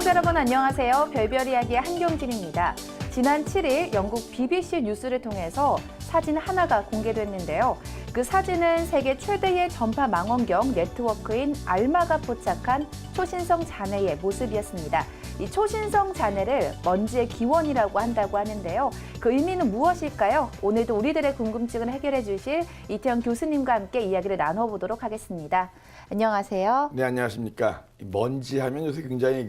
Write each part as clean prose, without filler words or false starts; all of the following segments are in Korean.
시청자 여러분 안녕하세요. 별별 이야기의 한경진입니다. 지난 7일 영국 BBC 뉴스를 통해서 사진 하나가 공개됐는데요. 그 사진은 세계 최대의 전파 망원경 네트워크인 알마가 포착한 초신성 잔해의 모습이었습니다. 이 초신성 잔해를 먼지의 기원이라고 한다고 하는데요. 그 의미는 무엇일까요? 오늘도 우리들의 궁금증을 해결해 주실 이태영 교수님과 함께 이야기를 나눠보도록 하겠습니다. 안녕하세요. 네, 안녕하십니까. 먼지 하면 요새 굉장히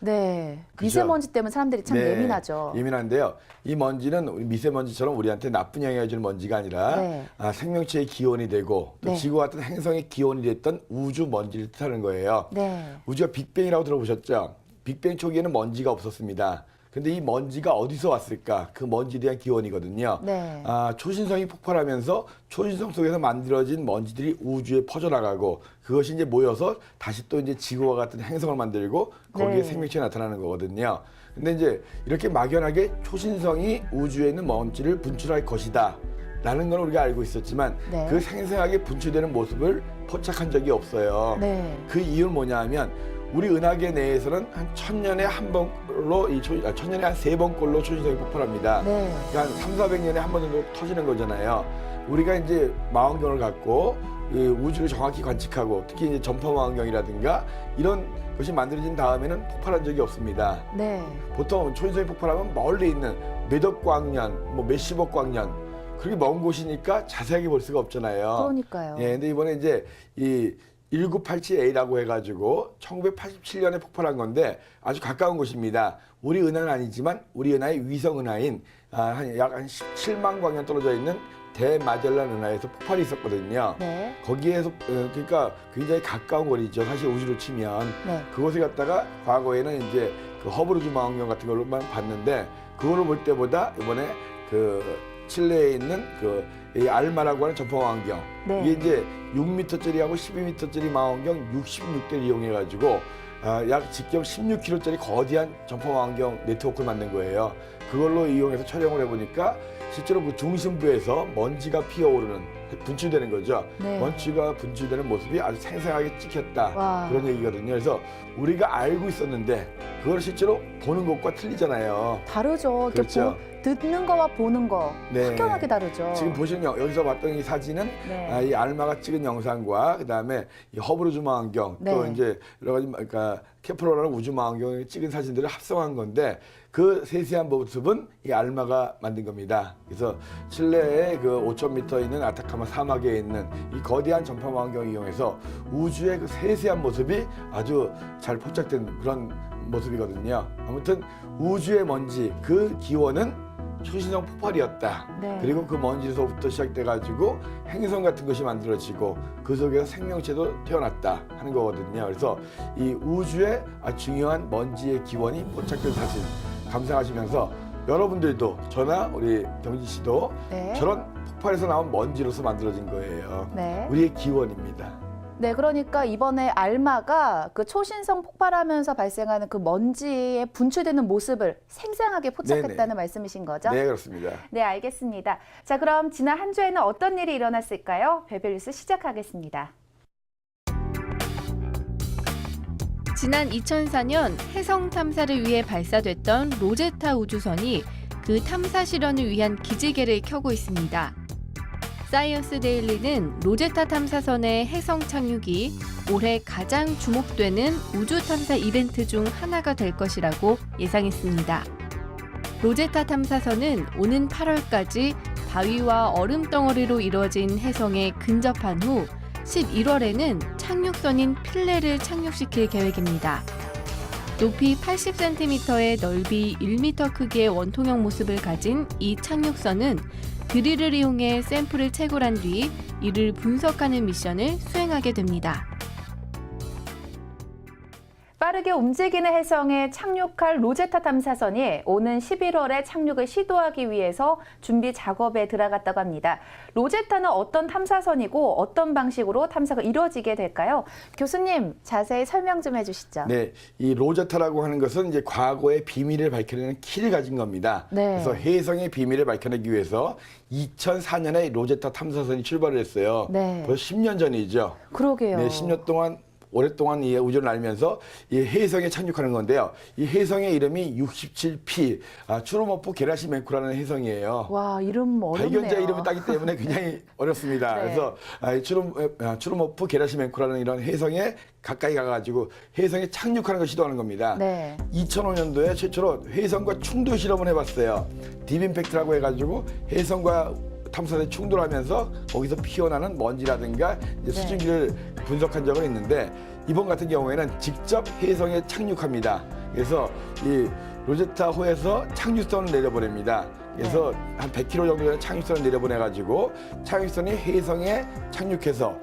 네, 그죠? 미세먼지 때문에 사람들이 참 네, 예민하죠. 예민한데요. 이 먼지는 미세먼지처럼 우리한테 나쁜 영향을 주는 먼지가 아니라 네. 생명체의 기원이 되고 또 네. 지구 같은 행성의 기원이 됐던 우주 먼지를 뜻하는 거예요. 네. 우주가 빅뱅이라고 들어보셨죠? 빅뱅 초기에는 먼지가 없었습니다. 근데 이 먼지가 어디서 왔을까? 그 먼지에 대한 기원이거든요. 네. 초신성이 폭발하면서 초신성 속에서 만들어진 먼지들이 우주에 퍼져나가고 그것이 이제 모여서 다시 또 이제 지구와 같은 행성을 만들고 거기에 네. 생명체가 나타나는 거거든요. 근데 이제 이렇게 막연하게 초신성이 우주에 있는 먼지를 분출할 것이다. 라는 건 우리가 알고 있었지만 네. 그 생생하게 분출되는 모습을 포착한 적이 없어요. 네. 그 이유는 뭐냐 하면 우리 은하계 내에서는 한 1000년에 한 번꼴로 1000년에 한 3번꼴로 초신성이 폭발합니다. 네. 그러니까 한 300~400년에 한 번 정도 터지는 거잖아요. 우리가 이제 망원경을 갖고 우주를 정확히 관측하고 특히 이제 전파 망원경이라든가 이런 것이 만들어진 다음에는 폭발한 적이 없습니다. 네. 보통 초신성이 폭발하면 멀리 있는 몇억 광년, 몇십억 광년 그렇게 먼 곳이니까 자세하게 볼 수가 없잖아요. 그러니까요. 예, 근데 이번에 이제 이 1987A라고 해가지고 1987년에 폭발한 건데 아주 가까운 곳입니다. 우리 은하는 아니지만 우리 은하의 위성 은하인 약 한 17만 광년 떨어져 있는 대마젤란 은하에서 폭발이 있었거든요. 네. 거기에서 그러니까 굉장히 가까운 거리죠. 사실 우주로 치면 네. 그곳에 갔다가 과거에는 이제 그 허블 우주 망원경 같은 걸로만 봤는데 그거를 볼 때보다 이번에 그 칠레에 있는 이 알마라고 하는 전파 망원경 네. 이게 이제 6m짜리하고 12m짜리 망원경 66대를 이용해가지고 약 직경 16km짜리 거대한 전파 망원경 네트워크를 만든 거예요. 그걸로 이용해서 촬영을 해보니까 실제로 그 중심부에서 먼지가 피어오르는 분출되는 거죠. 네. 먼지가 분출되는 모습이 아주 생생하게 찍혔다. 와. 그런 얘기거든요. 그래서 우리가 알고 있었는데 그걸 실제로 보는 것과 틀리잖아요. 다르죠. 이렇게 그렇죠. 듣는 거와 보는 거 네. 확연하게 다르죠. 지금 보시는 여기서 봤던 이 사진은 네. 이 알마가 찍은 영상과 그다음에 이 허블 우주 망원경 또 네. 이제 여러 가지 그러니까 케플러라는 우주 망원경이 찍은 사진들을 합성한 건데 그 세세한 모습은 이 알마가 만든 겁니다. 그래서 칠레의 그 5,000m 있는 아타카마 사막에 있는 이 거대한 전파 망원경을 이용해서 우주의 그 세세한 모습이 아주 잘 포착된 그런 모습이거든요. 아무튼 우주의 먼지 그 기원은 초신성 폭발이었다. 네. 그리고 그 먼지에서부터 시작돼가지고 행성 같은 것이 만들어지고 그 속에서 생명체도 태어났다 하는 거거든요. 그래서 이 우주의 아주 중요한 먼지의 기원이 포착된 사실 감상하시면서 여러분들도 저나 우리 경진 씨도 네. 저런 폭발에서 나온 먼지로서 만들어진 거예요. 네. 우리의 기원입니다. 네, 그러니까 이번에 알마가 그 초신성 폭발하면서 발생하는 그 먼지에 분출되는 모습을 생생하게 포착했다는 네네. 말씀이신 거죠? 네, 그렇습니다. 네, 알겠습니다. 자, 그럼 지난 한 주에는 어떤 일이 일어났을까요? 별별 뉴스 시작하겠습니다. 지난 2004년 해성 탐사를 위해 발사됐던 로제타 우주선이 그 탐사 실현을 위한 기지개를 켜고 있습니다. 사이언스 데일리는 로제타 탐사선의 해성 착륙이 올해 가장 주목되는 우주 탐사 이벤트 중 하나가 될 것이라고 예상했습니다. 로제타 탐사선은 오는 8월까지 바위와 얼음 덩어리로 이루어진 해성에 근접한 후 11월에는 착륙선인 필레를 착륙시킬 계획입니다. 높이 80cm의 넓이 1m 크기의 원통형 모습을 가진 이 착륙선은 드릴을 이용해 샘플을 채굴한 뒤 이를 분석하는 미션을 수행하게 됩니다. 빠르게 움직이는 해성에 착륙할 로제타 탐사선이 오는 11월에 착륙을 시도하기 위해서 준비 작업에 들어갔다고 합니다. 로제타는 어떤 탐사선이고 어떤 방식으로 탐사가 이루어지게 될까요? 교수님, 자세히 설명 좀 해주시죠. 네, 이 로제타라고 하는 것은 이제 과거의 비밀을 밝혀내는 키를 가진 겁니다. 네. 그래서 해성의 비밀을 밝혀내기 위해서 2004년에 로제타 탐사선이 출발을 했어요. 네. 벌써 10년 전이죠. 그러게요. 네, 10년 동안 오랫동안 이 우주를 날면서 이 혜성에 착륙하는 건데요. 이 혜성의 이름이 67P 추르모프 게라시멘코라는 혜성이에요. 와, 이름 어렵네요. 발견자 이름을 따기 때문에 굉장히 어렵습니다. 네. 그래서 추르모프 게라시멘코라는 이런 혜성에 가까이 가가지고 혜성에 착륙하는 걸 시도하는 겁니다. 네. 2005년도에 최초로 혜성과 충돌 실험을 해봤어요. 딥임팩트라고 해가지고 혜성과 탐사선이 충돌하면서 거기서 피어나는 먼지라든가 이제 수증기를 분석한 적은 있는데 이번 같은 경우에는 직접 혜성에 착륙합니다. 그래서 이 로제타호에서 착륙선을 내려보냅니다. 그래서 한 100km 정도 되는 착륙선을 내려보내가지고 착륙선이 혜성에 착륙해서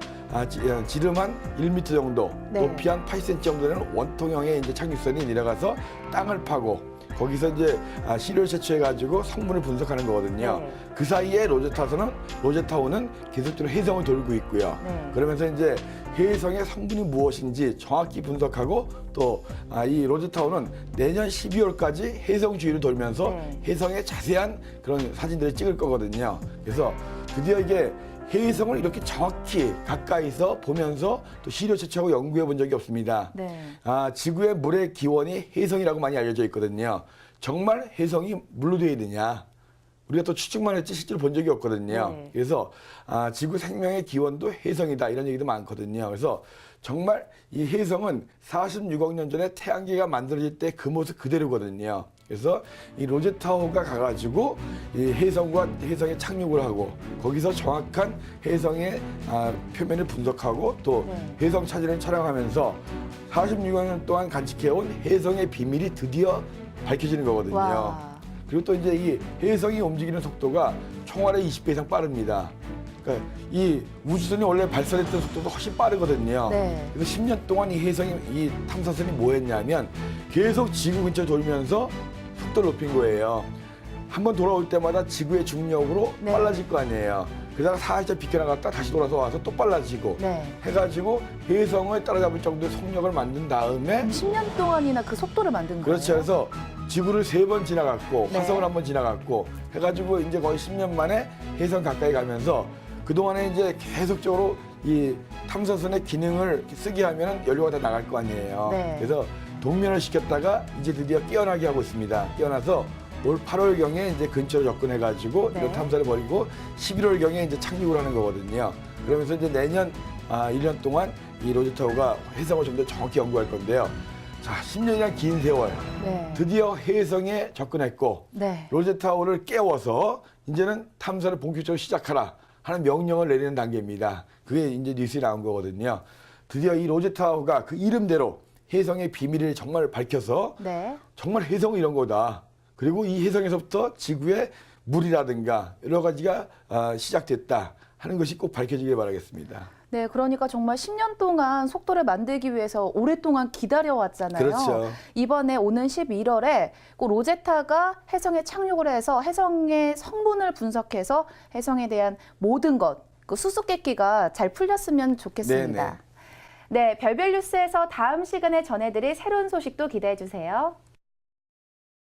지름 한 1m 정도, 네. 높이 한 80cm 정도 되는 원통형의 이제 착륙선이 내려가서 땅을 파고 거기서 이제 시료를 채취해가지고 성분을 분석하는 거거든요. 네. 그 사이에 로제타호는 계속적으로 혜성을 돌고 있고요. 네. 그러면서 이제 혜성의 성분이 무엇인지 정확히 분석하고 또 이 로제타호는 내년 12월까지 혜성 주위를 돌면서 네. 혜성의 자세한 그런 사진들을 찍을 거거든요. 그래서 드디어 이게 혜성을 이렇게 정확히 가까이서 보면서 또 시료 채취하고 연구해 본 적이 없습니다. 네. 지구의 물의 기원이 혜성이라고 많이 알려져 있거든요. 정말 혜성이 물로 되어 있느냐? 우리가 또 추측만 했지 실제로 본 적이 없거든요. 네. 그래서 지구 생명의 기원도 혜성이다 이런 얘기도 많거든요. 그래서 정말 이 혜성은 46억 년 전에 태양계가 만들어질 때 그 모습 그대로거든요. 그래서 이 로제타호가 가가지고 이 혜성과 혜성에 착륙을 하고 거기서 정확한 혜성의 표면을 분석하고 또 네. 혜성 사진을 촬영하면서 46억 년 동안 간직해온 혜성의 비밀이 드디어 밝혀지는 거거든요. 와. 그리고 또 이제 이 혜성이 움직이는 속도가 총알의 20배 이상 빠릅니다. 그러니까 이 우주선이 원래 발사했던 속도도 훨씬 빠르거든요. 네. 그래서 10년 동안 이 탐사선이 뭐 했냐면 계속 지구 근처 돌면서 속도를 높인 거예요. 한번 돌아올 때마다 지구의 중력으로 네. 빨라질 거 아니에요. 그러다가 살짝 비켜나갔다 다시 돌아서 와서 또 빨라지고 네. 해가지고 혜성을 따라잡을 정도의 속력을 만든 다음에 10년 동안이나 그 속도를 만든 거예요. 그렇죠. 그래서 지구를 3번 지나갔고 네. 화성을 1번 지나갔고 해가지고 이제 거의 10년 만에 혜성 가까이 가면서 그동안에 이제 계속적으로 이 탐사선의 기능을 쓰게 하면 연료가 다 나갈 거 아니에요. 네. 그래서 동면을 시켰다가 이제 드디어 깨어나게 하고 있습니다. 깨어나서 올 8월경에 이제 근처로 접근해가지고 네. 이런 탐사를 벌이고 11월경에 이제 착륙을 하는 거거든요. 그러면서 이제 내년 1년 동안 이 로제타호가 혜성을 좀 더 정확히 연구할 건데요. 자, 10년이란 긴 세월. 네. 드디어 혜성에 접근했고 네. 로제타호를 깨워서 이제는 탐사를 본격적으로 시작하라 하는 명령을 내리는 단계입니다. 그게 이제 뉴스에 나온 거거든요. 드디어 이 로제타호가 그 이름대로 혜성의 비밀을 정말 밝혀서 네. 정말 혜성은 이런 거다. 그리고 이 혜성에서부터 지구의 물이라든가 여러 가지가 시작됐다 하는 것이 꼭 밝혀지길 바라겠습니다. 네, 그러니까 정말 10년 동안 속도를 만들기 위해서 오랫동안 기다려왔잖아요. 그렇죠. 이번에 오는 11월에 꼭 로제타가 혜성에 착륙을 해서 혜성의 성분을 분석해서 혜성에 대한 모든 것, 그 수수께끼가 잘 풀렸으면 좋겠습니다. 네네. 네, 별별 뉴스에서 다음 시간에 전해드릴 새로운 소식도 기대해 주세요.